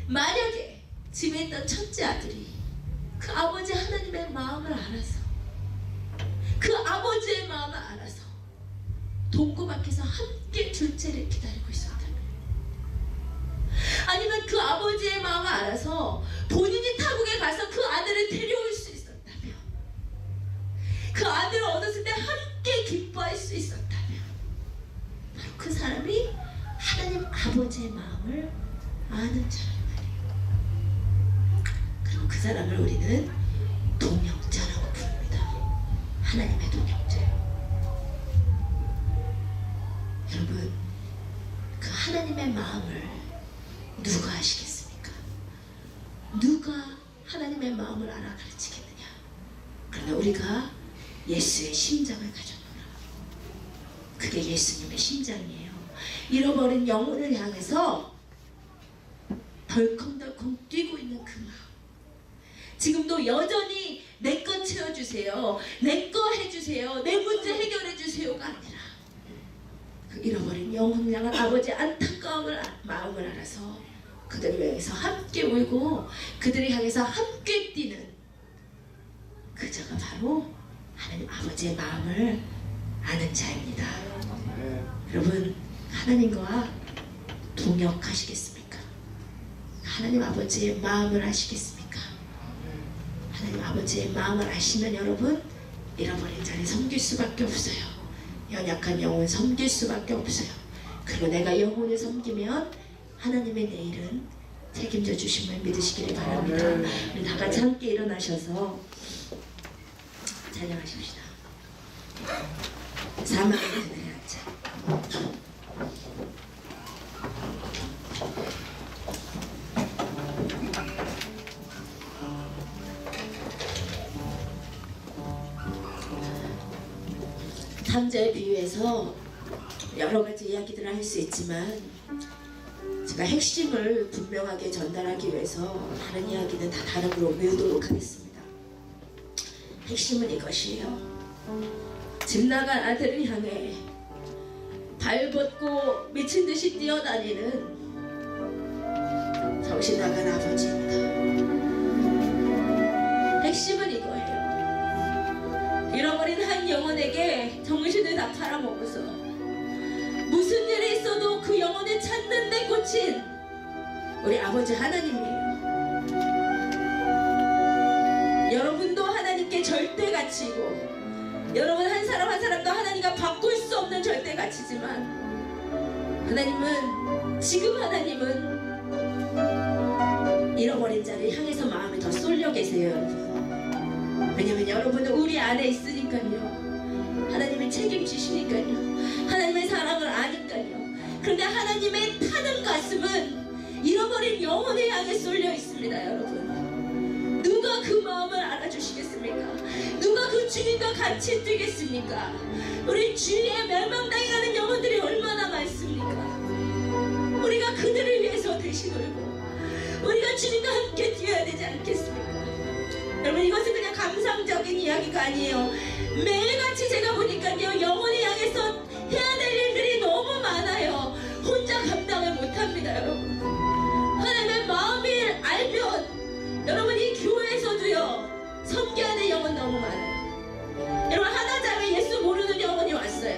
만약에 집에 있던 첫째 아들이 그 아버지 하나님의 마음을 알아서, 그 아버지의 마음을 알아서 동구 밖에서 함께 둘째를 기다리고 있었다면, 아니면 그 아버지의 마음을 알아서 본인이 타국에 가서 그 아들을 데려올 수 있었다면, 그 아들을 얻었을 때 함께 기뻐할 수 있었다면, 바로 그 사람이 하나님 아버지의 마음을 아는 자란 말이에요. 그리고 그 사람을 우리는 동역자라고 부릅니다. 하나님의 동역자예요. 여러분, 그 하나님의 마음을 누가 아시겠습니까? 누가 하나님의 마음을 알아 가르치겠느냐? 그러나 우리가 예수의 심장을 가져놓으라. 그게 예수님의 심장이에요. 잃어버린 영혼을 향해서 덜컹덜컹 뛰고 있는 그 마음. 지금도 여전히 내 것 채워주세요, 내 거 해주세요, 내 문제 해결해주세요가 아니라 그 잃어버린 영혼을 향한 아버지의 안타까움을, 마음을 알아서 그들을 향해서 함께 울고 그들을 향해서 함께 뛰는 그 자가 바로 하나님 아버지의 마음을 아는 자입니다. 여러분, 하나님과 동역하시겠습니까? 하나님 아버지의 마음을 아시겠습니까? 하나님 아버지의 마음을 아시면 여러분, 잃어버린 자를 섬길 수밖에 없어요. 연약한 영혼 섬길 수밖에 없어요. 그리고 내가 영혼을 섬기면 하나님의 내일은 책임져 주심을 믿으시기를 바랍니다. 우리 다 같이 함께 일어나셔서 찬양하십시다. 사망의 그늘에 앉아. 탕자에 비유해서 여러 가지 이야기들을 할 수 있지만, 제가 핵심을 분명하게 전달하기 위해서 다른 이야기는 다 다름으로 메우도록 하겠습니다. 핵심은 이것이에요. 집 나간 아들을 향해 발벗고 미친 듯이 뛰어다니는 정신 나간 아버지입니다. 핵심은 이거예요. 잃어버린 한 영혼에게 정신을 다 팔아먹어서 무슨 일이 있어도 그 영혼을 찾는 데 꽂힌 우리 아버지 하나님이에요. 여러분도 하나님께 절대가치이고, 여러분 한 사람 한 사람도 하나님과 바꿀 수 없는 절대가치지만, 하나님은, 지금 하나님은 잃어버린 자를 향해서 마음이 더 쏠려 계세요, 여러분. 왜냐면 여러분은 우리 안에 있으니까요. 하나님이 책임지시니까요. 하나님의 사랑을 아니까요. 그런데 하나님의 타는 가슴은 잃어버린 영혼을 향해 쏠려 있습니다, 여러분. 누가 그 마음을 알아주시겠습니까? 누가 그 주님과 같이 뛰겠습니까? 우리 주위에 멸망당해가는 영혼들이 얼마나 많습니까? 우리가 그들을 위해서 대신 울고 우리가 주님과 함께 뛰어야 되지 않겠습니까? 여러분, 이것은 그냥 감상적인 이야기가 아니에요. 매일같이 제가 보니까요, 영혼을 향해서 해야 될 일들이 너무 많아요. 혼자 감당을 못합니다, 여러분. 하나님의 마음을 알면 여러분, 이 교회에서도요, 섬겨야 될 영혼 너무 많아요. 여러분, 하나자매 예수 모르는 영혼이 왔어요.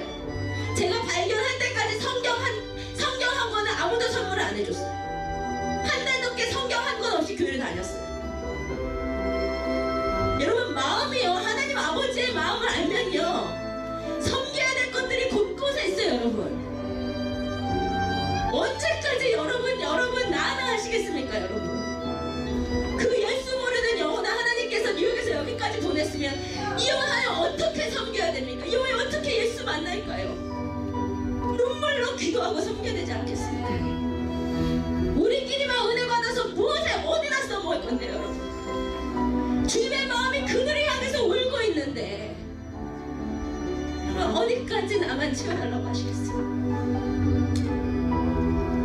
제가 발견할 때까지 성경 한 권은 아무도 선물 안 해줬어요. 한 달 넘게 성경 한 권 없이 교회를 다녔어요. 여러분, 마음이요, 하나님 아버지의 마음을 알면요, 기도하고 섬겨야 되지 않겠습니까? 우리끼리만 은혜 받아서 무엇에 어디다 써먹을 건데요, 여러분? 주님의 마음이 그들을 향해서 울고 있는데 어디까지 나만 채워달라고 하시겠어요?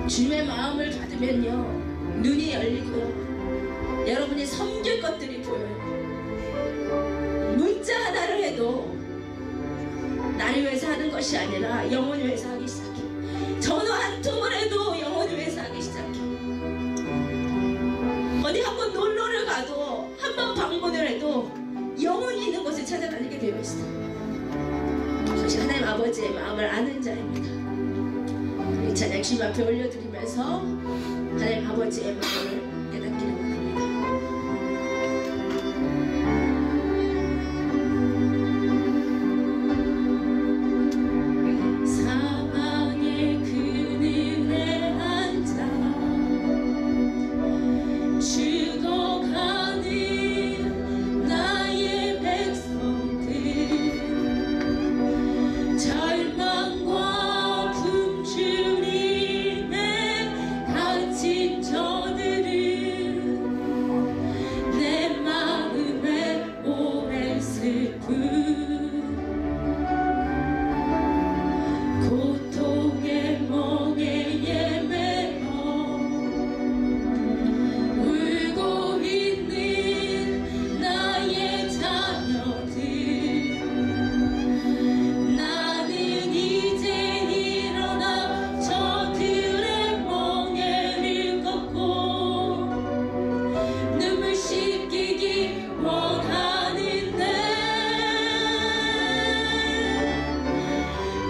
주님의 마음을 받으면요, 눈이 열리고요, 여러분이 섬길 것들이 보여요. 문자 하나를 해도 나를 위해서 하는 것이 아니라 영혼을 위해서 하기 시작해. 전화 한 통을 해도 영혼을 위해서 하기 시작해. 어디 한번 놀러를 가도, 한번 방문을 해도 영혼이 있는 곳에 찾아다니게 되어 있어요. 그것이 하나님 아버지의 마음을 아는 자입니다. 이 찬양 주님 앞에 올려드리면서 하나님 아버지의 마음을 깨닫기를 원합니다. 사방의 그늘에 앉아 죽어가는 나의 백성들, 절망과 굶주림에 갇힌 저들은 내 마음에 오랜 슬픔, 고통의 멍에 예매어 울고 있는 나의 자녀들, 나는 이제 일어나 저들의 멍에를 걷고 눈물 씻기기 원하는데,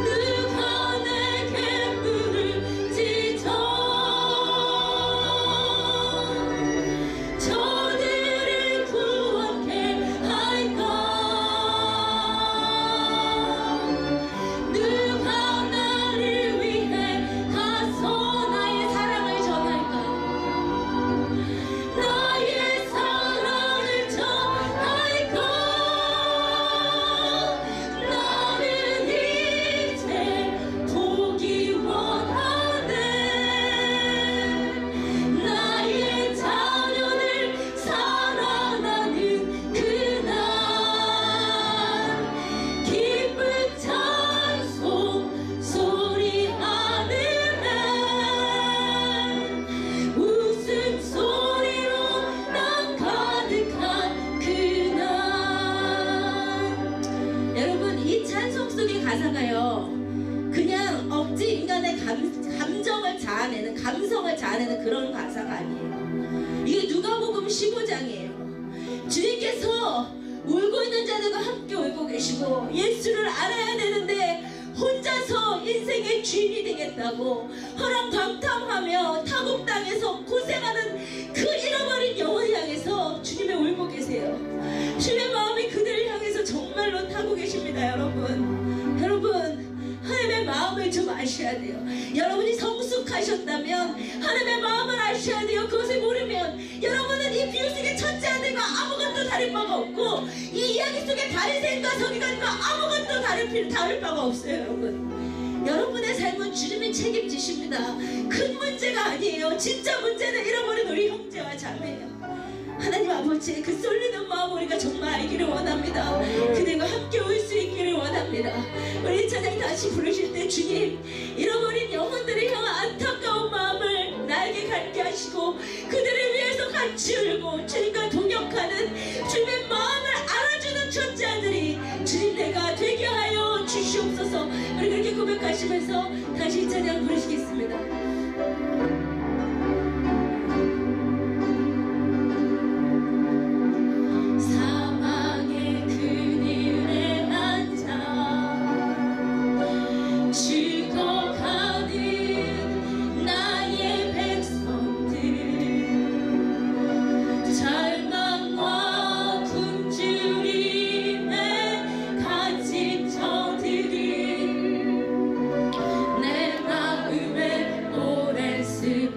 누가 내게 부를지도 저들을 구원케 할까? 누가 나를 위해 가서 나의 사랑을 전할까? 나의 사랑을 전할까? 나는 이제 보기 원하네. 나의 자녀들 살아나는 그날 기쁜 찬송 소리 하늘에 웃음소리로 난 가득한 그날. 여러분, 이 찬송 속의 가사가요, 그냥 억지 인간의 감정을 자아내는, 감성을 자아내는 그런 가사가 아니에요. 이게 누가복음 15장이에요. 주님께서 울고 있는 자들과 함께 울고 계시고 예수를 알아야 되는데 혼자서 인생의 주인이 되겠다고 허랑방탕하며 타국당해서 고생하는 그 잃어버린 영혼을 향해서 주님이 울고 계세요. 주님의 마음이 그들을 향해서 정말로 타고 계십니다. 여러분, 하나님의 마음을 좀 아셔야 돼요. 여러분이 성숙하셨다면 하나님의 마음을 아셔야 돼요. 그것을 모르면 여러분은 이 비유 속의 첫째 아들과 아무것도 다를 바가 없고 이 이야기 속의 다리새과 서기관과 아무것도 다를 바가 없어요. 여러분의 삶은 주님이 책임지십니다. 큰 문제가 아니에요. 진짜 문제는 잃어버린 우리 형제와 자매예요. 하나님 아버지의 그 쏠리는 마음 우리가 정말 알기를 원합니다. 그들과 함께 올 수 있기를 원합니다. 우리 찬양 다시 부르실 때 주님, 잃어버린 영혼들을 향한 안타까운 마음을 나에게 갖게 하시고 그들을 위해서 같이 울고 주님과 동역하는 주님의 마음을 알아주는 첫째 아들이 주님 내가 되게 하여 주시옵소서. 우리 그렇게 고백하시면서 다시 찬양 부르시겠습니다. 내 마음에 오랜 슬픔,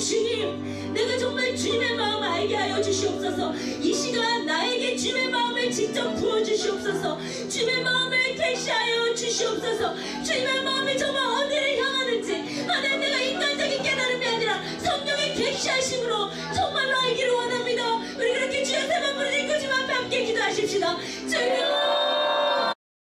주님, 내가 정말 주님의 마음 알게 하여 주시옵소서. 이 시간 나에게 주님의 마음을 직접 부어주시옵소서. 주님의 마음을 계시하여 주시옵소서. 주님의 마음이 정말 어디를 향하는지 하나님, 내가 인간적인 깨달음이 아니라 성령의 계시하심으로 정말로 알기를 원합니다. 우리 그렇게 주의 세만 부르짖고 주님 앞에 함께 기도하십시다. 주님